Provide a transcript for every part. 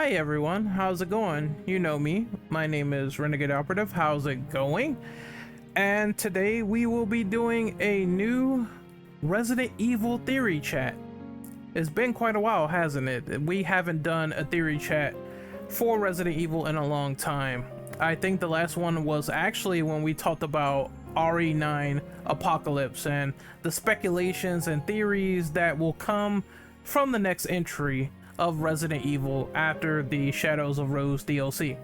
Hi everyone, how's it going? You know me, my name is Renegade Operative. How's it going? And today we will be doing a new Resident Evil theory chat. It's been quite a while, hasn't it? We haven't done a theory chat for Resident Evil in a long time. I think the last one was actually when we talked about RE9 Apocalypse and the speculations and theories that will come from the next entry of Resident Evil after the Shadows of Rose DLC.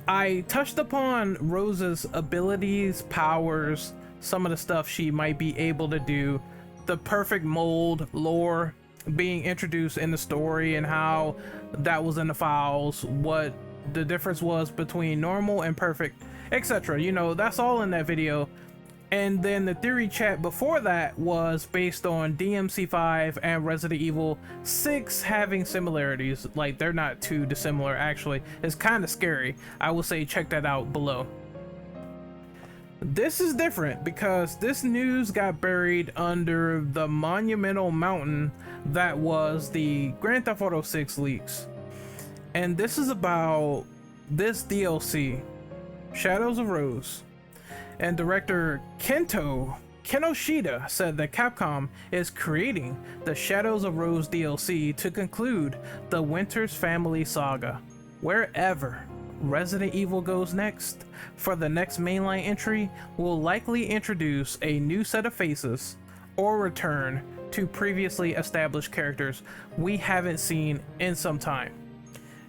I touched upon Rose's abilities, powers, some of the stuff she might be able to do, the perfect mold lore being introduced in the story and how that was in the files, what the difference was between normal and perfect, etc. You know, that's all in that video. And then the theory chat before that was based on DMC5 and Resident Evil 6 having similarities. Like, they're not too dissimilar, actually. It's kind of scary. I will say check that out below. This is different because this news got buried under the monumental mountain that was the Grand Theft Auto 6 leaks. And this is about this DLC, Shadows of Rose. And director Kenoshita said that Capcom is creating the Shadows of Rose DLC to conclude the Winters family saga. Wherever Resident Evil goes next, for the next mainline entry, will likely introduce a new set of faces or return to previously established characters we haven't seen in some time.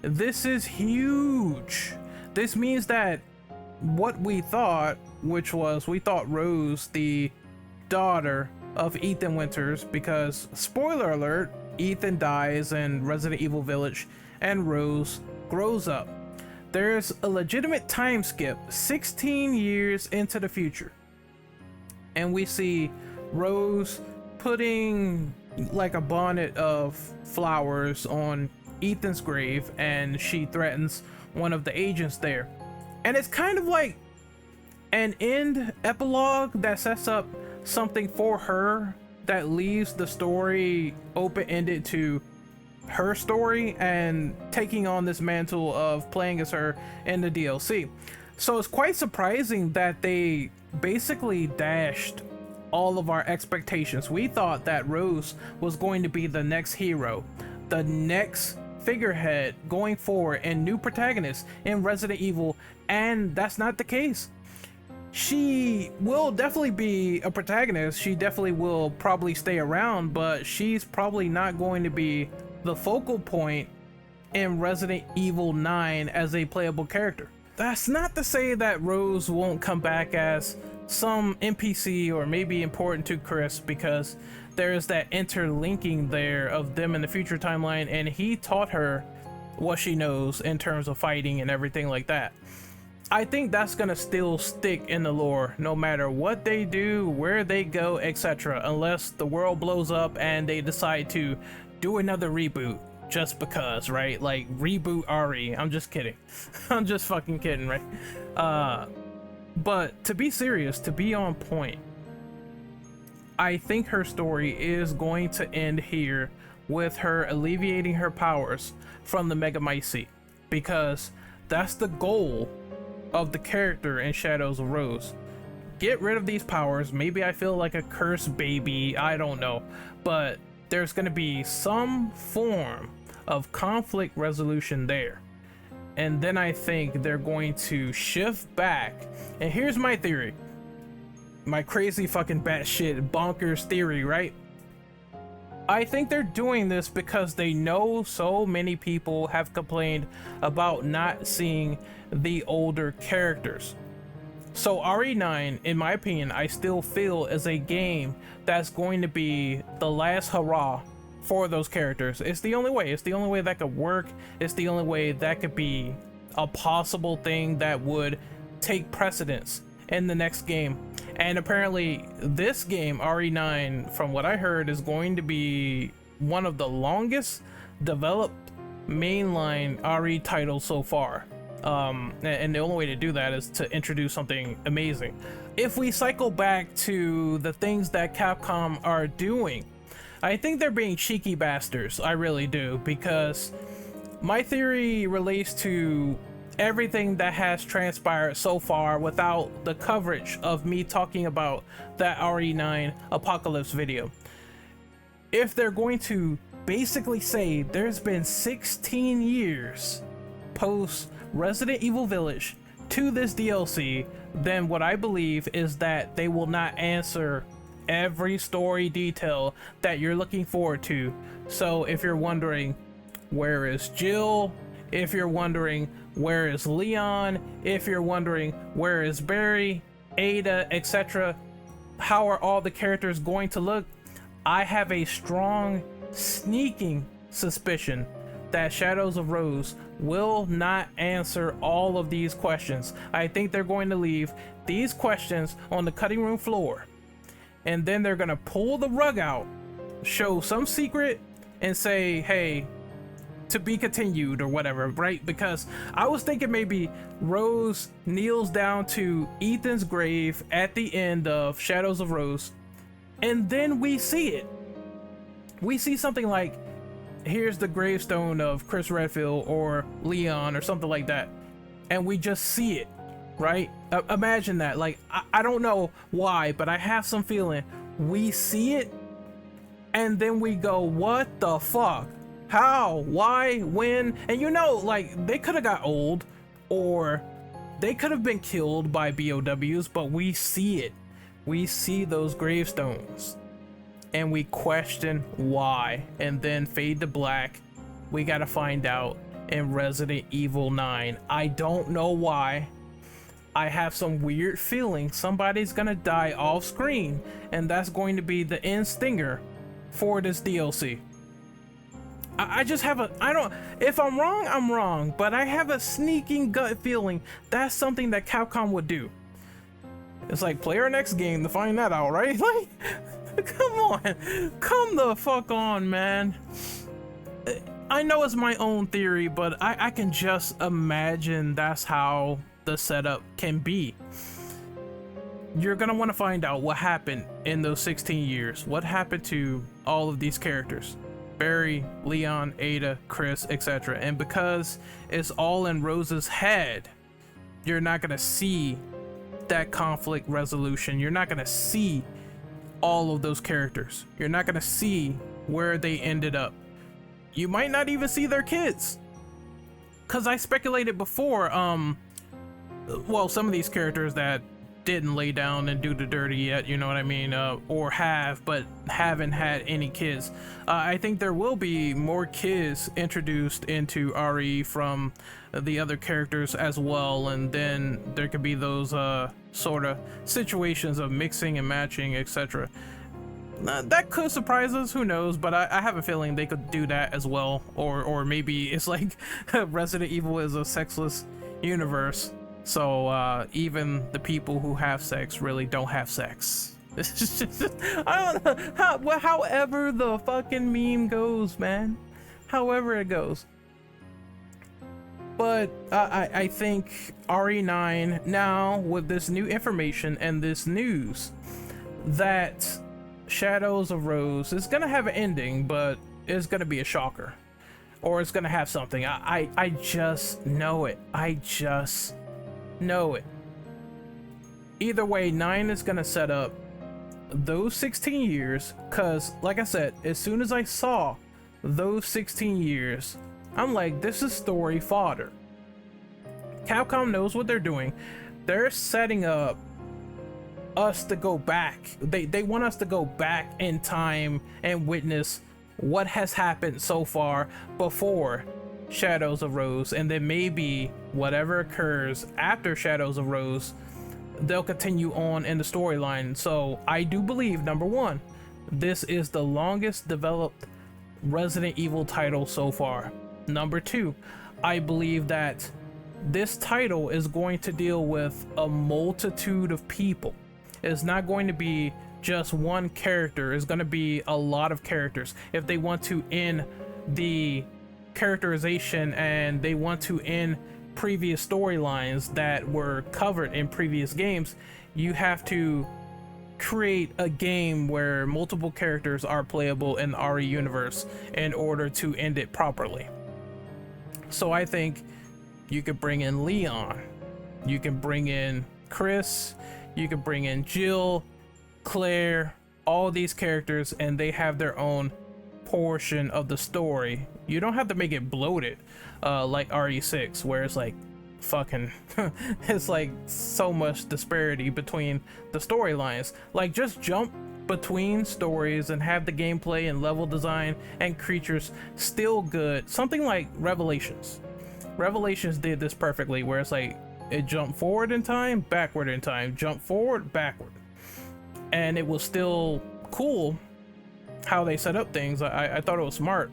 This is huge. This means that what we thought, which was we thought Rose, the daughter of Ethan Winters, because spoiler alert, Ethan dies in Resident Evil Village and Rose grows up. There's a legitimate time skip 16 years into the future, and we see Rose putting like a bonnet of flowers on Ethan's grave, and she threatens one of the agents there. And it's kind of like an end epilogue that sets up something for her that leaves the story open-ended to her story and taking on this mantle of playing as her in the DLC. So it's quite surprising that they basically dashed all of our expectations. We thought that Rose was going to be the next hero, the next figurehead going forward and new protagonist in Resident Evil, and that's not the case. She will definitely be a protagonist, she definitely will probably stay around, but she's probably not going to be the focal point in Resident Evil 9 as a playable character. That's not to say that Rose won't come back as some NPC or maybe important to Chris, because there's that interlinking there of them in the future timeline, and he taught her what she knows in terms of fighting and everything like that. I think that's gonna still stick in the lore no matter what they do, where they go, etc., unless the world blows up and they decide to do another reboot just because, right? Like reboot RE. I'm just kidding. I'm just fucking kidding, right? But to be serious, to be on point, I think her story is going to end here with her alleviating her powers from the Megamycete, because that's the goal of the character in Shadows of Rose. Get rid of these powers. Maybe I feel like a cursed baby, I don't know, but there's going to be some form of conflict resolution there. And then I think they're going to shift back, and here's my theory, my crazy fucking batshit bonkers theory, right? I think they're doing this because they know so many people have complained about not seeing the older characters. So RE9, in my opinion, I still feel is a game that's going to be the last hurrah for those characters. It's the only way. It's the only way that could work. It's the only way that could be a possible thing that would take precedence in the next game. And apparently this game, RE9, from what I heard, is going to be one of the longest developed mainline RE titles so far. And the only way to do that is to introduce something amazing. If we cycle back to the things that Capcom are doing, I think they're being cheeky bastards. I really do, because My theory relates to everything that has transpired so far without the coverage of me talking about that RE9 Apocalypse video. If they're going to basically say there's been 16 years post Resident Evil Village to this DLC, then what I believe is that they will not answer every story detail that you're looking forward to. So if you're wondering, where is Jill? If you're wondering, where is Leon? If you're wondering, where is Barry, Ada, etc., how are all the characters going to look? I have a strong, sneaking suspicion that Shadows of Rose will not answer all of these questions. I think they're going to leave these questions on the cutting room floor, and then they're gonna pull the rug out, show some secret, and say, hey, to be continued or whatever, right? Because I was thinking maybe Rose kneels down to Ethan's grave at the end of Shadows of Rose, and then we see it. We see something like, here's the gravestone of Chris Redfield or Leon or something like that, and we just see it, right? Imagine that. Like, I don't know why, but I have some feeling we see it and then we go, what the fuck? How? Why? When? And you know, like, they could have got old, or they could have been killed by BOWs, but we see it. We see those gravestones and we question why, and then fade to black. We gotta find out in Resident Evil 9. I don't know why. I have some weird feeling somebody's gonna die off screen, and that's going to be the end stinger for this DLC. I just have a, I don't, if I'm wrong, I'm wrong, but I have a sneaking gut feeling that's something that Capcom would do. It's like, play our next game to find that out, right? Like, come on, come the fuck on, man. I know it's my own theory, but I can just imagine that's how the setup can be. You're gonna want to find out what happened in those 16 years. What happened to all of these characters? Barry, Leon, Ada, Chris, etc. And because it's all in Rose's head, you're not gonna see that conflict resolution. You're not gonna see all of those characters. You're not gonna see where they ended up. You might not even see their kids, because I speculated before, well, some of these characters that didn't lay down and do the dirty yet, you know what I mean, or have but haven't had any kids. I think there will be more kids introduced into RE from the other characters as well, and then there could be those sort of situations of mixing and matching, etc. That could surprise us, who knows, but I have a feeling they could do that as well, or maybe it's like Resident Evil is a sexless universe. So even the people who have sex really don't have sex. It's just, I don't know, however the fucking meme goes, man. However it goes. But I think RE9 now, with this new information and this news, that Shadows of Rose is gonna have an ending, but it's gonna be a shocker. Or it's gonna have something. I just know it. I just know it. Either way, 9 is gonna set up those 16 years, because like I said, as soon as I saw those 16 years, I'm like, this is story fodder. Capcom knows what they're doing. They're setting up us to go back. They want us to go back in time and witness what has happened so far before Shadows of Rose, and then maybe whatever occurs after Shadows of Rose, they'll continue on in the storyline. So I do believe, number one, this is the longest developed Resident Evil title so far. Number two, I believe that this title is going to deal with a multitude of people. It's not going to be just one character. It's going to be a lot of characters. If they want to end the characterization and they want to end previous storylines that were covered in previous games, you have to create a game where multiple characters are playable in the RE universe in order to end it properly. So I think you could bring in Leon, you can bring in Chris, you can bring in Jill, Claire, all these characters, and they have their own portion of the story. You don't have to make it bloated like RE6, where it's like fucking it's like so much disparity between the storylines. Like, just jump between stories and have the gameplay and level design and creatures still good. Something like Revelations did this perfectly, where it's like it jumped forward in time, backward in time, jump forward, backward, and it was still cool how they set up things. I thought it was smart.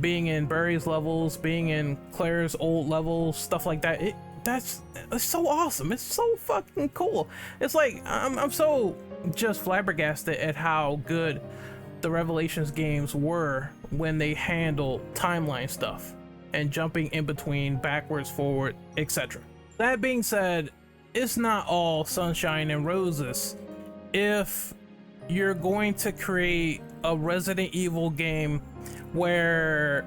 Being in Barry's levels, being in Claire's old levels, stuff like that. It's so awesome. It's so fucking cool. It's like I'm so just flabbergasted at how good the Revelations games were when they handled timeline stuff and jumping in between, backwards, forward, etc. That being said, it's not all sunshine and roses. If you're going to create a Resident Evil game where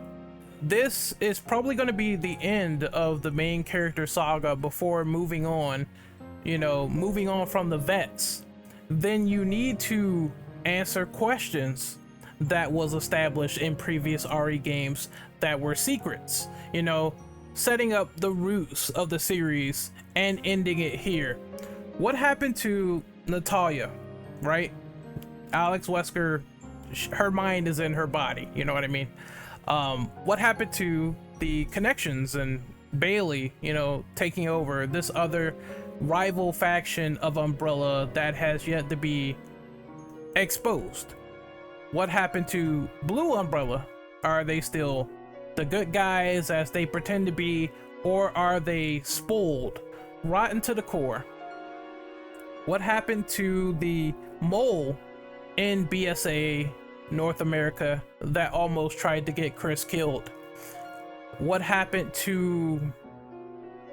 this is probably going to be the end of the main character saga before moving on, moving on from the vets, then you need to answer questions that was established in previous RE games that were secrets, setting up the roots of the series and ending it here. What happened to Natalia, right? Alex Wesker, her mind is in her body, you know what I mean? What happened to the connections and Bailey, taking over this other rival faction of Umbrella that has yet to be exposed? What happened to Blue Umbrella? Are they still the good guys as they pretend to be, or are they spoiled, rotten to the core? What happened to the mole in BSA North America that almost tried to get Chris killed? What happened to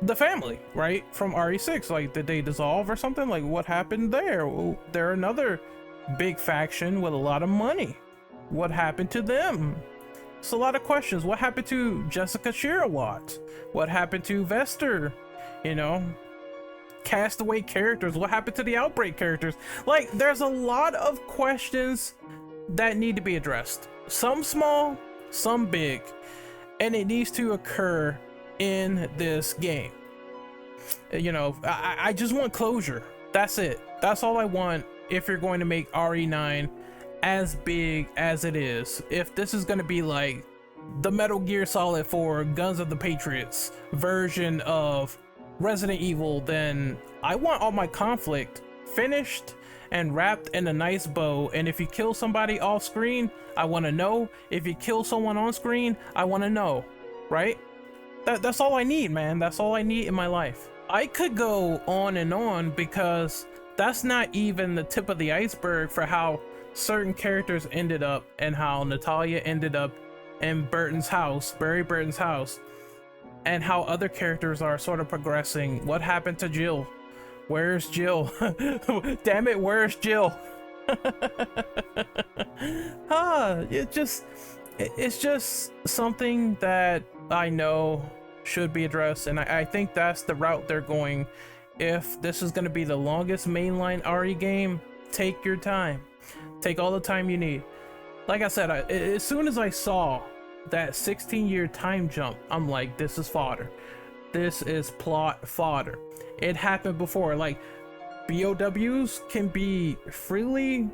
the family, right, from RE6? Like, did they dissolve or something? Like, what happened there? Well, they're another big faction with a lot of money. What happened to them? It's a lot of questions. What happened to Jessica Shirawat? What happened to Vester? Castaway characters. What happened to the Outbreak characters? Like, there's a lot of questions that need to be addressed. Some small, some big, and it needs to occur in this game. I just want closure. That's it. That's all I want. If you're going to make RE9 as big as it is, if this is going to be like the Metal Gear Solid 4 Guns of the Patriots version of Resident Evil, then I want all my conflict finished and wrapped in a nice bow. And if you kill somebody off screen, I want to know. If you kill someone on screen, I want to know, right? That's all I need, man. That's all I need in my life. I could go on and on, because that's not even the tip of the iceberg for how certain characters ended up and how Natalia ended up in Burton's house, Barry Burton's house, and how other characters are sort of progressing. What happened to Jill? Where's Jill? Damn it, where's Jill? It's just something that I know should be addressed, and I think that's the route they're going. If this is going to be the longest mainline RE game, take your time. Take all the time you need. Like I said, as soon as I saw that 16-year time jump, I'm like, this is fodder. This is plot fodder. It happened before. Like, BOWs can be freely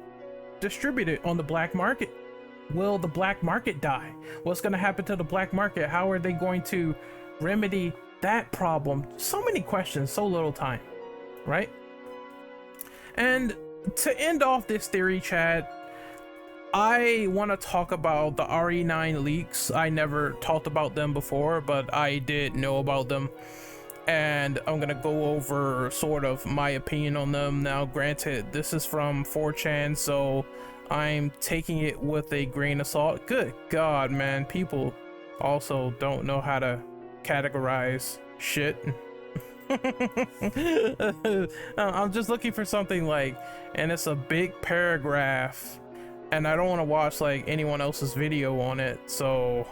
distributed on the black market. Will the black market die? What's going to happen to the black market? How are they going to remedy that problem? So many questions, so little time, right? And to end off this theory chat, I want to talk about the RE9 leaks. I never talked about them before, but I did know about them, and I'm gonna go over sort of my opinion on them. Now, granted, this is from 4chan, so I'm taking it with a grain of salt. Good God, man, people also don't know how to categorize shit. I'm just looking for something like, and it's a big paragraph, and I don't want to watch like anyone else's video on it, so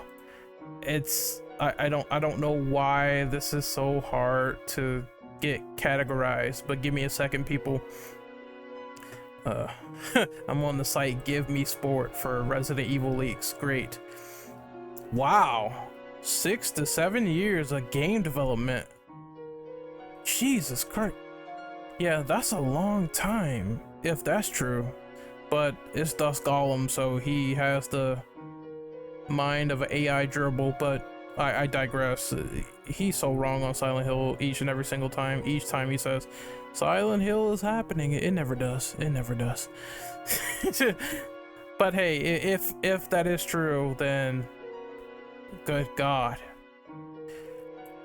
it's I don't know why this is so hard to get categorized, but give me a second, people. I'm on the site Give Me Sport for Resident Evil leaks. Great. Wow, 6 to 7 years of game development. Jesus Christ. Yeah, that's a long time if that's true, but it's Dusk Golem, so he has the mind of an AI gerbil. But I digress. He's so wrong on Silent Hill each and every single time. Each time he says Silent Hill is happening, it never does. It never does. But hey, if that is true, then good God.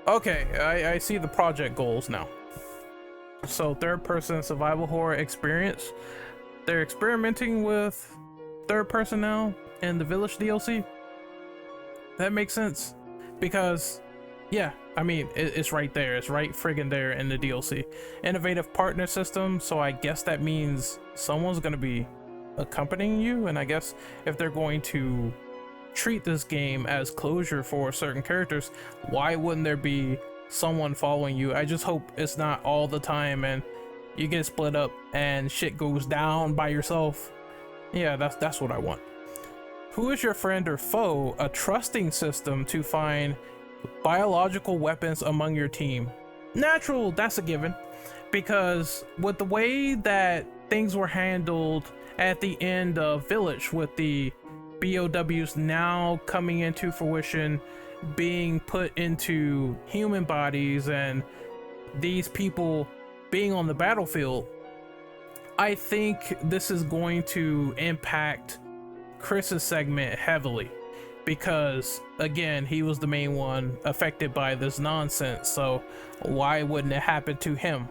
Okay, I see the project goals now. So third-person survival horror experience. They're experimenting with third person now in the Village DLC. That makes sense, because yeah, I mean, it's right there. It's right friggin' there in the DLC. Innovative partner system, so I guess that means someone's gonna be accompanying you, and I guess if they're going to treat this game as closure for certain characters, why wouldn't there be someone following you? I just hope it's not all the time and you get split up and shit goes down by yourself. Yeah, that's what I want. Who is your friend or foe? A trusting system to find biological weapons among your team. Natural, that's a given, because with the way that things were handled at the end of Village, with the BOWs now coming into fruition, being put into human bodies, and these people being on the battlefield, I think this is going to impact Chris's segment heavily, because again, he was the main one affected by this nonsense, so why wouldn't it happen to him?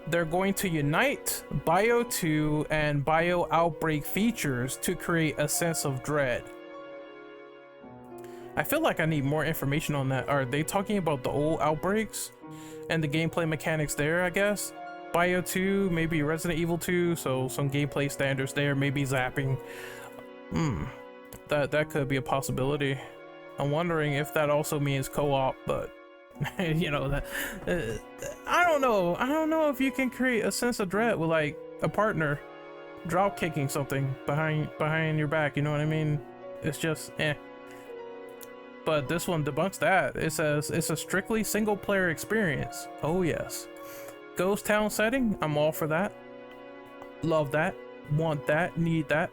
They're going to unite Bio 2 and Bio Outbreak features to create a sense of dread. I feel like I need more information on that. Are they talking about the old Outbreaks and the gameplay mechanics there? I guess Bio 2, maybe Resident Evil 2, so some gameplay standards there, maybe zapping. That could be a possibility. I'm wondering if that also means co-op, but you know, that I don't know if you can create a sense of dread with like a partner drop kicking something behind your back, you know what I mean? It's just but this one debunks that. It says it's a strictly single player experience. Oh yes. Ghost town setting, I'm all for that. Love that, want that, need that.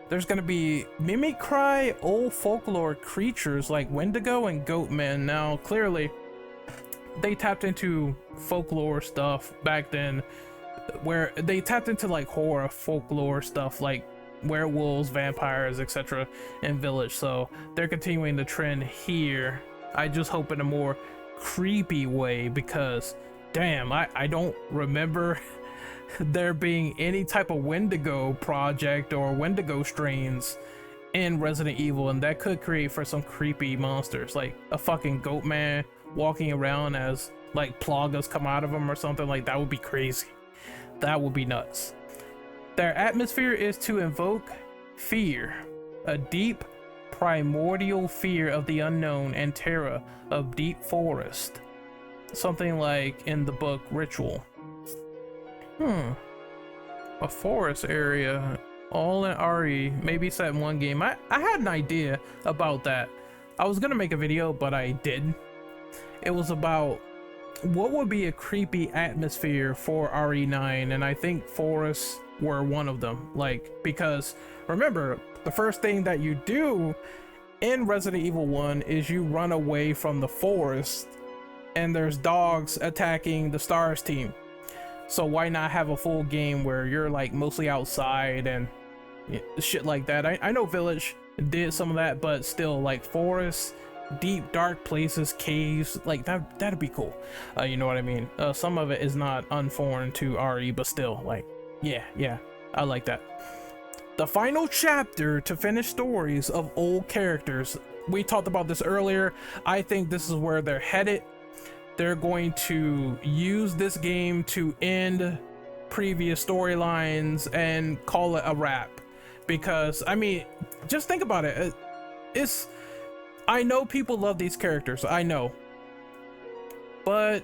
There's gonna be mimicry old folklore creatures like Wendigo and Goatmen. Now, clearly, they tapped into folklore stuff back then, where they tapped into like horror folklore stuff like werewolves, vampires, etc. in Village. So they're continuing the trend here. I just hope in a more creepy way, because damn, I don't remember there being any type of Wendigo project or Wendigo strains in Resident Evil, and that could create for some creepy monsters, like a fucking goat man walking around as like plagas come out of him or something. Like that would be crazy. That would be nuts. Their atmosphere is to invoke fear, a deep primordial fear of the unknown and terror of deep forest, something like in the book Ritual. A forest area, all in RE, maybe set in one game. I had an idea about that. I was gonna make a video, but I didn't. It was about what would be a creepy atmosphere for RE9, and I think forests were one of them. Like, because remember, the first thing that you do in Resident Evil 1 is you run away from the forest, and there's dogs attacking the STARS team. So why not have a full game where you're like mostly outside and shit like that? I know Village did some of that, but still, like forests, deep dark places, caves, like that'd be cool. You know what I mean? Some of it is not unforeign to RE, but still, like, yeah, I like that. The final chapter to finish stories of old characters. We talked about this earlier. I think this is where they're headed. They're going to use this game to end previous storylines and call it a wrap. Because, I mean, just think about it. I know people love these characters, I know, but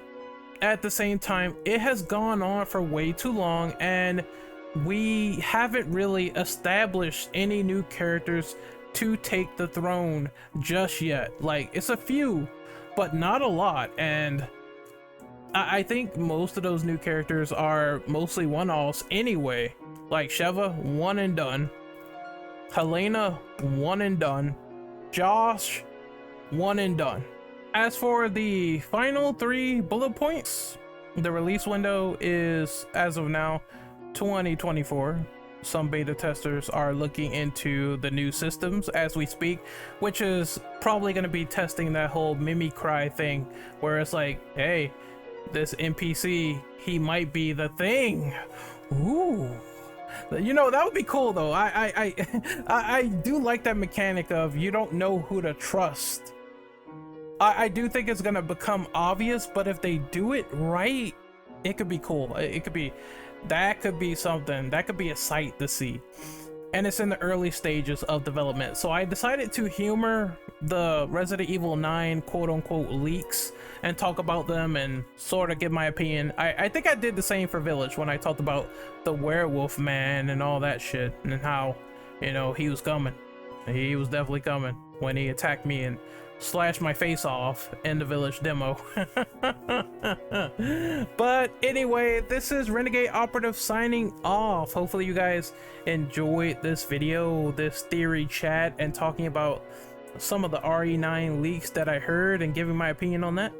at the same time, it has gone on for way too long, and we haven't really established any new characters to take the throne just yet. Like, it's a few, but not a lot, and I think most of those new characters are mostly one-offs anyway. Like Sheva, one and done. Helena, one and done. Josh, one and done. As for the final 3 bullet points, the release window is, as of now, 2024. Some beta testers are looking into the new systems as we speak, which is probably going to be testing that whole mimicry thing, where it's like, hey, this NPC, he might be the thing. Ooh. You know, that would be cool though. I do like that mechanic of you don't know who to trust. I do think it's gonna become obvious, but if they do it right, it could be cool. That could be something. That could be a sight to see. And it's in the early stages of development. So I decided to humor the Resident Evil 9 quote-unquote leaks and talk about them and sort of give my opinion. I think I did the same for Village when I talked about the werewolf man and all that shit, and how, you know, he was coming. He was definitely coming when he attacked me and slashed my face off in the Village demo. But anyway, this is Renegade Operative signing off. Hopefully you guys enjoyed this video, this theory chat, and talking about some of the RE9 leaks that I heard and giving my opinion on that.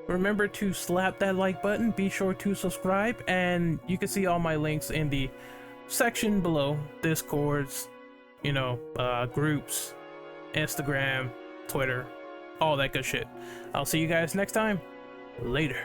Remember to slap that like button, be sure to subscribe, and you can see all my links in the section below. Discords, you know, groups, Instagram, Twitter, all that good shit. I'll see you guys next time. Later.